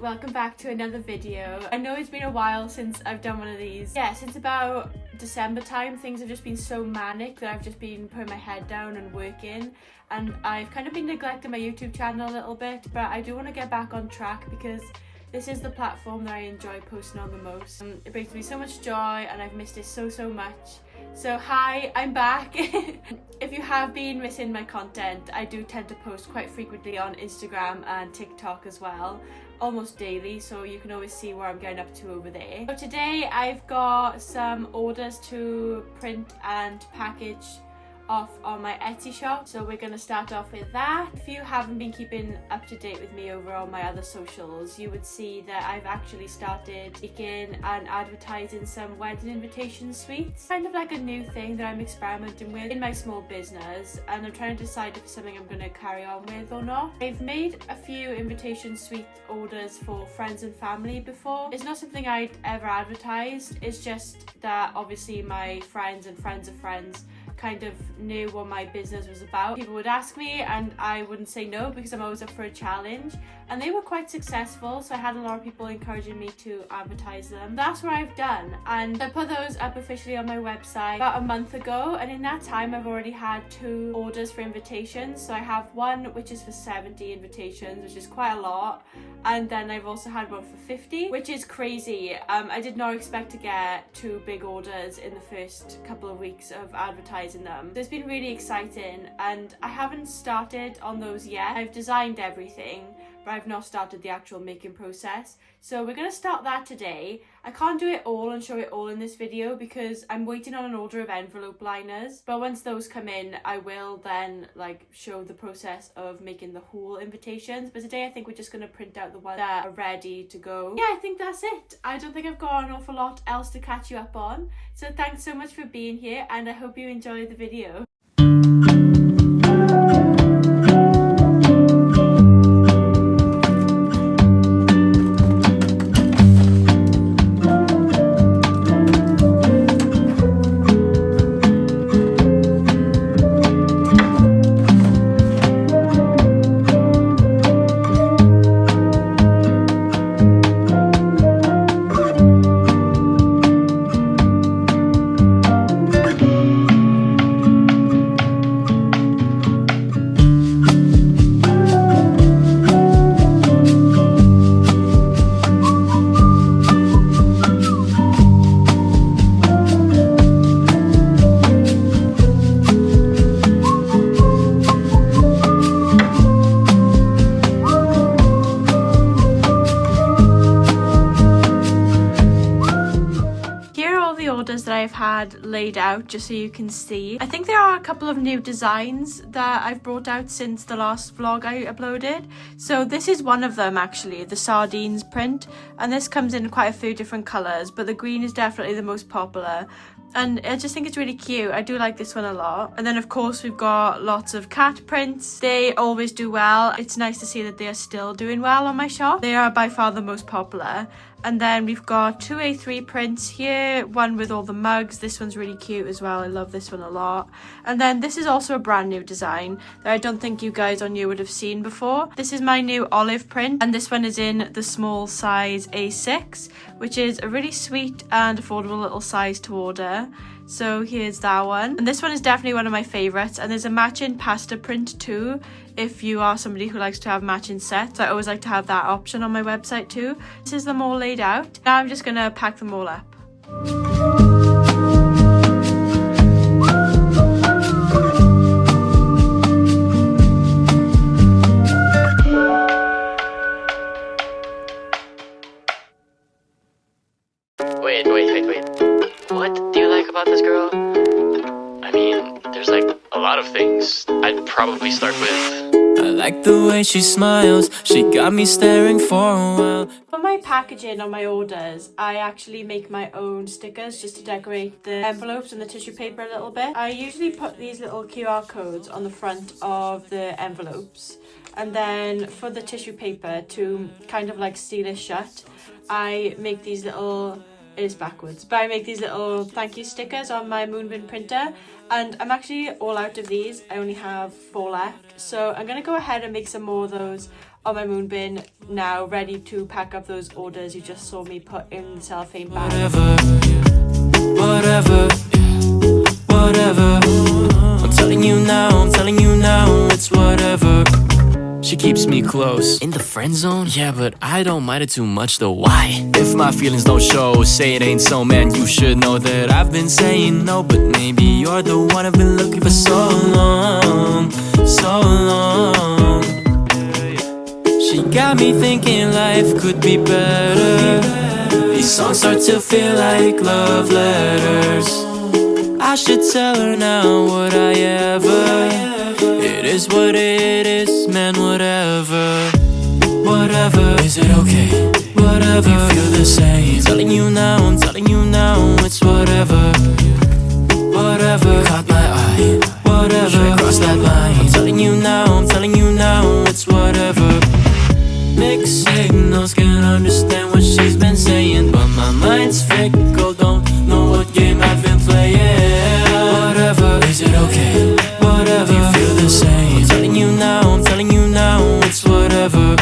welcome back to another video. I know it's been a while since I've done one of these. Yeah, since about December time, things have just been so manic that I've just been putting my head down and working, and I've kind of been neglecting my YouTube channel a little bit, but I do want to get back on track because this is the platform that I enjoy posting on the most. It brings me so much joy and I've missed it so much. So hi, I'm back. If you have been missing my content, I do tend to post quite frequently on Instagram and TikTok as well, almost daily, so you can always see where I'm getting up to over there. So today I've got some orders to print and package off on my Etsy shop, so we're going to start off with that. If you haven't been keeping up to date with me over on my other socials, you would see that I've actually started making and advertising some wedding invitation suites. Kind of like a new thing that I'm experimenting with in my small business, and I'm trying to decide if it's something I'm going to carry on with or not. I've made a few invitation suite orders for friends and family before. It's not something I'd ever advertised, it's just that obviously my friends and friends of friends kind of knew what my business was about. People would ask me and I wouldn't say no because I'm always up for a challenge, and they were quite successful, so I had a lot of people encouraging me to advertise them. That's what I've done, and I put those up officially on my website about a month ago, and in that time I've already had 2 orders for invitations. So I have one which is for 70 invitations, which is quite a lot, and then I've also had one for 50, which is crazy. I did not expect to get 2 big orders in the first couple of weeks of advertising them. So it's been really exciting, and I haven't started on those yet. I've designed everything, but I've not started the actual making process. So we're going to start that today. I can't do it all and show it all in this video because I'm waiting on an order of envelope liners, but once those come in I will then show the process of making the whole invitations. But today I think we're just going to print out the ones that are ready to go. Yeah, I think that's it. I don't think I've got an awful lot else to catch you up on, so thanks so much for being here and I hope you enjoy the video. That I've had laid out just so you can see. I think there are a couple of new designs that I've brought out since the last vlog I uploaded. So this is one of them actually, the sardines print, and this comes in quite a few different colours, but the green is definitely the most popular. And I just think it's really cute. I do like this one a lot. And then of course we've got lots of cat prints. They always do well. It's nice to see that they are still doing well on my shop. They are by far the most popular. And then we've got 2 A3 prints here, one with all the mugs. This one's really cute as well. I love this one a lot. And then this is also a brand new design that I don't think you guys on you would have seen before. This is my new olive print, and this one is in the small size A6, which is a really sweet and affordable little size to order. So here's that one, and this one is definitely one of my favorites. And there's a matching pasta print too, if you are somebody who likes to have matching sets. I always like to have that option on my website too. This is them all laid out. Now I'm just gonna pack them all up. Wait. What do you like about this girl? I mean, there's a lot of things. I'd probably start with... I like the way she smiles. She got me staring for a while. For my packaging on my orders, I actually make my own stickers just to decorate the envelopes and the tissue paper a little bit. I usually put these little QR codes on the front of the envelopes, and then for the tissue paper to kind of seal it shut, I make these little... It is backwards, but I make these little thank you stickers on my Moonbin printer, and I'm actually all out of these. I only have 4 left, so I'm going to go ahead and make some more of those on my moon bin now, ready to pack up those orders you just saw me put in the cellophane bag. Whatever, whatever. I'm telling you now, it's whatever. She keeps me close. In the friend zone? Yeah, but I don't mind it too much though. Why? If my feelings don't show, say it ain't so, man, you should know that I've been saying no. But maybe you're the one I've been looking for so long, so long. She got me thinking life could be better. These songs start to feel like love letters. I should tell her now, would I ever? It is what it is, man, whatever. Whatever, is it okay? Whatever, you feel the same. I'm telling you now, it's whatever. Whatever, you caught my eye. Whatever, should I cross that line? I'm telling you now, it's whatever. Mixed signals, can't understand what she's been saying, but my mind's fickle, don't know what game I've been playing. Whatever, is it okay? Whatever, you feel the same. I'm telling you now, it's whatever.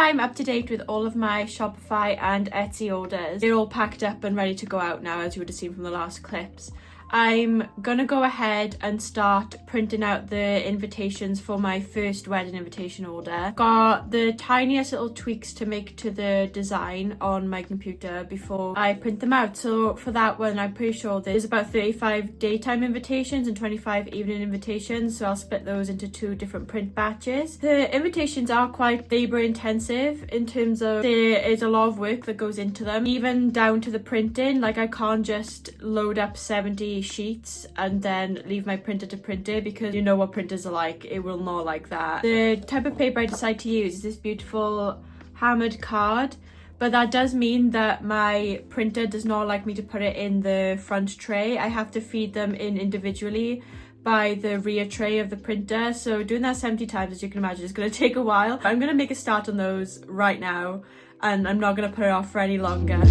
I'm up to date with all of my Shopify and Etsy orders. They're all packed up and ready to go out now, as you would have seen from the last clips. I'm gonna go ahead and start printing out the invitations for my first wedding invitation order. Got the tiniest little tweaks to make to the design on my computer before I print them out. So for that one, I'm pretty sure there's about 35 daytime invitations and 25 evening invitations, so I'll split those into 2 different print batches. The invitations are quite labor intensive in terms of there is a lot of work that goes into them, even down to the printing. Like, I can't just load up 70 sheets and then leave my printer to print it, because you know what printers are like, it will not like that. The type of paper I decide to use is this beautiful hammered card, but that does mean that my printer does not like me to put it in the front tray. I have to feed them in individually by the rear tray of the printer, so doing that 70 times, as you can imagine, is going to take a while. I'm going to make a start on those right now, and I'm not going to put it off for any longer.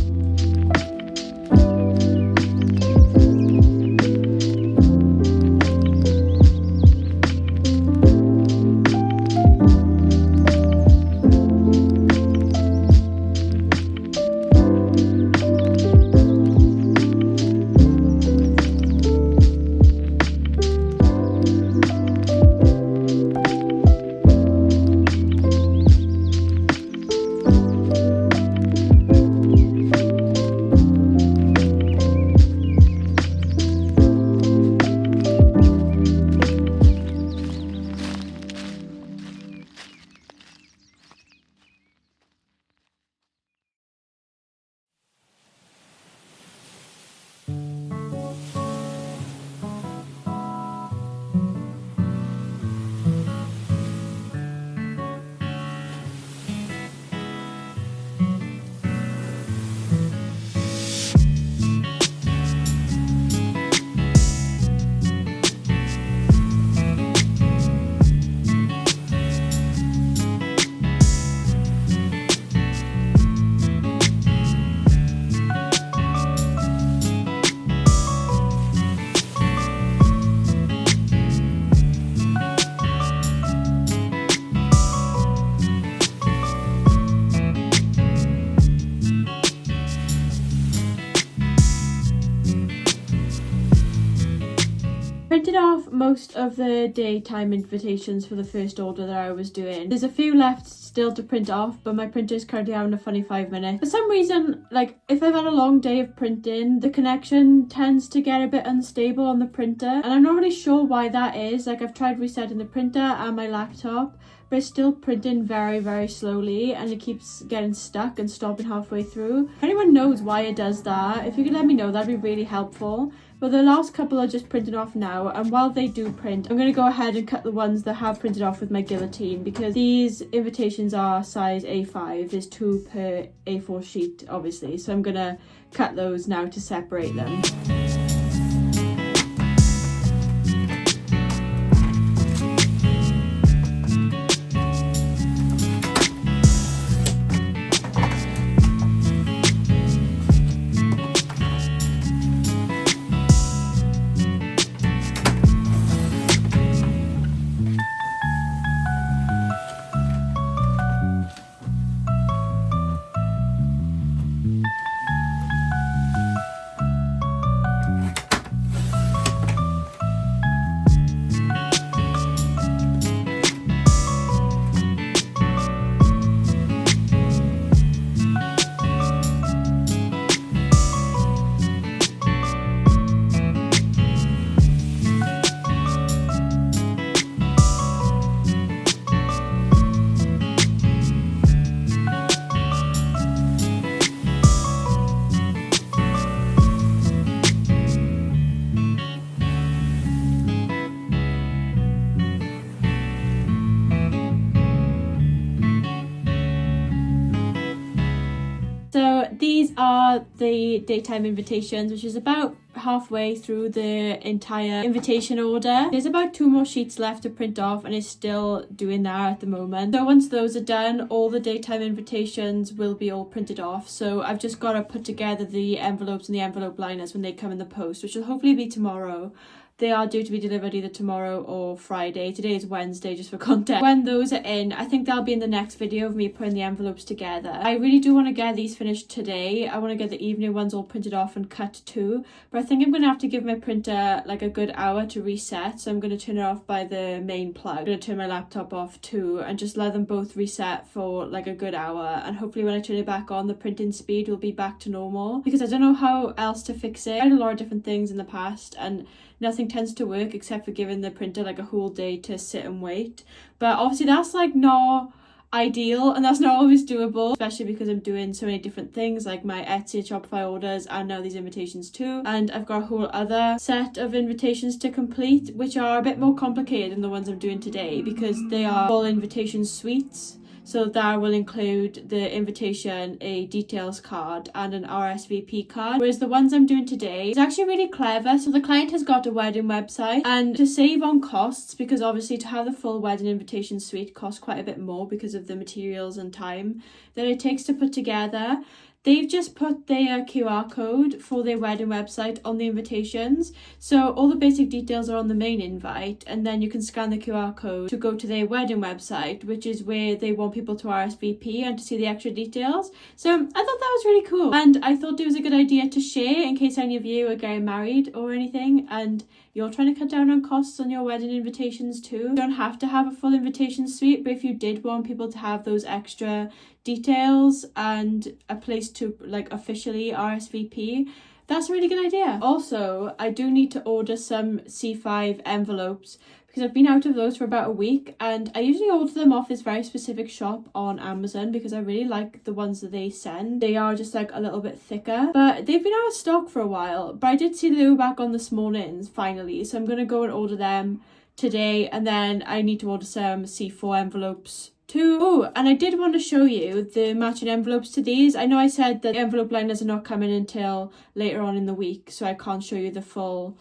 Printed off most of the daytime invitations for the first order that I was doing. There's a few left still to print off, but my printer is currently having a funny 5 minutes. For some reason, like if I've had a long day of printing, the connection tends to get a bit unstable on the printer, and I'm not really sure why that is. Like I've tried resetting the printer and my laptop, but it's still printing very, very slowly, and it keeps getting stuck and stopping halfway through. If anyone knows why it does that, if you could let me know, that'd be really helpful. But the last couple are just printed off now, and while they do print, I'm going to go ahead and cut the ones that have printed off with my guillotine, because these invitations are size A5. There's 2 per A4 sheet, obviously, so I'm going to cut those now to separate them. So these are the daytime invitations, which is about halfway through the entire invitation order. There's about 2 more sheets left to print off, and it's still doing that at the moment. So once those are done, all the daytime invitations will be all printed off. So I've just got to put together the envelopes and the envelope liners when they come in the post, which will hopefully be tomorrow. They are due to be delivered either tomorrow or Friday. Today is Wednesday, just for context. When those are in, I think they'll be in the next video of me putting the envelopes together. I really do want to get these finished today. I want to get the evening ones all printed off and cut too. But I think I'm going to have to give my printer like a good hour to reset. So I'm going to turn it off by the main plug. I'm going to turn my laptop off too and just let them both reset for like a good hour. And hopefully when I turn it back on, the printing speed will be back to normal. Because I don't know how else to fix it. I tried a lot of different things in the past, and nothing tends to work except for giving the printer like a whole day to sit and wait. But obviously that's like not ideal, and that's not always doable, especially because I'm doing so many different things like my Etsy and Shopify orders and now these invitations too. And I've got a whole other set of invitations to complete, which are a bit more complicated than the ones I'm doing today because they are full invitation suites. So that will include the invitation, a details card and an RSVP card. Whereas the ones I'm doing today is actually really clever. So the client has got a wedding website, and to save on costs, because obviously to have the full wedding invitation suite costs quite a bit more because of the materials and time that it takes to put together, they've just put their QR code for their wedding website on the invitations. So all the basic details are on the main invite, and then you can scan the QR code to go to their wedding website, which is where they want people to RSVP and to see the extra details. So I thought that was really cool, and I thought it was a good idea to share in case any of you are getting married or anything and you're trying to cut down on costs on your wedding invitations too. You don't have to have a full invitation suite, but if you did want people to have those extra details and a place to like officially RSVP, that's a really good idea. Also, I do need to order some C5 envelopes because I've been out of those for about a week, and I usually order them off this very specific shop on Amazon because I really like the ones that they send. They are just like a little bit thicker, but they've been out of stock for a while. But I did see they were back on this morning finally, so I'm going to go and order them today, and then I need to order some C4 envelopes too. Oh, and I did want to show you the matching envelopes to these. I know I said that the envelope liners are not coming until later on in the week, so I can't show you the full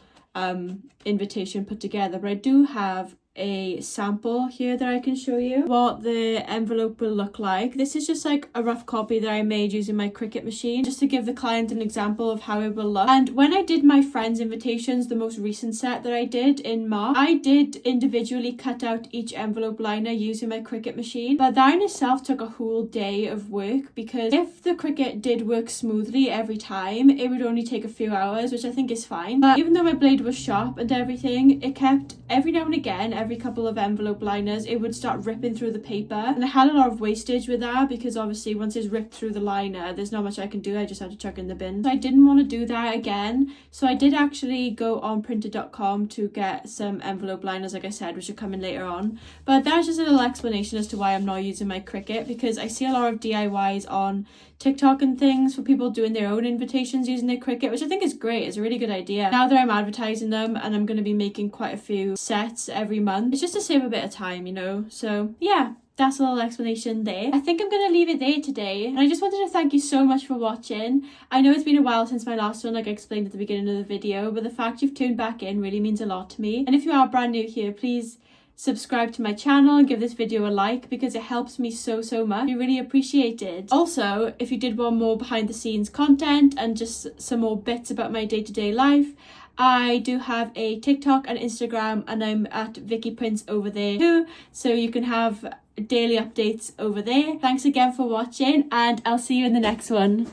invitation put together, but I do have a sample here that I can show you what the envelope will look like. This is just like a rough copy that I made using my Cricut machine, just to give the client an example of how it will look. And when I did my friends invitations, the most recent set that I did in March, I did individually cut out each envelope liner using my Cricut machine, but that in itself took a whole day of work, because if the Cricut did work smoothly every time, it would only take a few hours, which I think is fine. But even though my blade was sharp and everything, it kept every now and again, every couple of envelope liners, it would start ripping through the paper, and I had a lot of wastage with that, because obviously once it's ripped through the liner, there's not much I can do. I just had to chuck it in the bin. So I didn't want to do that again, so I did actually go on printer.com to get some envelope liners, like I said, which are coming later on. But that's just a little explanation as to why I'm not using my Cricut, because I see a lot of DIYs on TikTok and things for people doing their own invitations using their Cricut, which I think is great. It's a really good idea. Now that I'm advertising them and I'm going to be making quite a few sets every month, it's just to save a bit of time, you know. So yeah, that's a little explanation there. I think I'm going to leave it there today, and I just wanted to thank you so much for watching. I know it's been a while since my last one, like I explained at the beginning of the video, but the fact you've tuned back in really means a lot to me. And if you are brand new here, please subscribe to my channel and give this video a like, because it helps me so much. I really appreciate it. Also, if you did want more behind the scenes content and just some more bits about my day-to-day life, I do have a TikTok and Instagram, and I'm at VikkiPrints over there too, so you can have daily updates over there. Thanks again for watching, and I'll see you in the next one.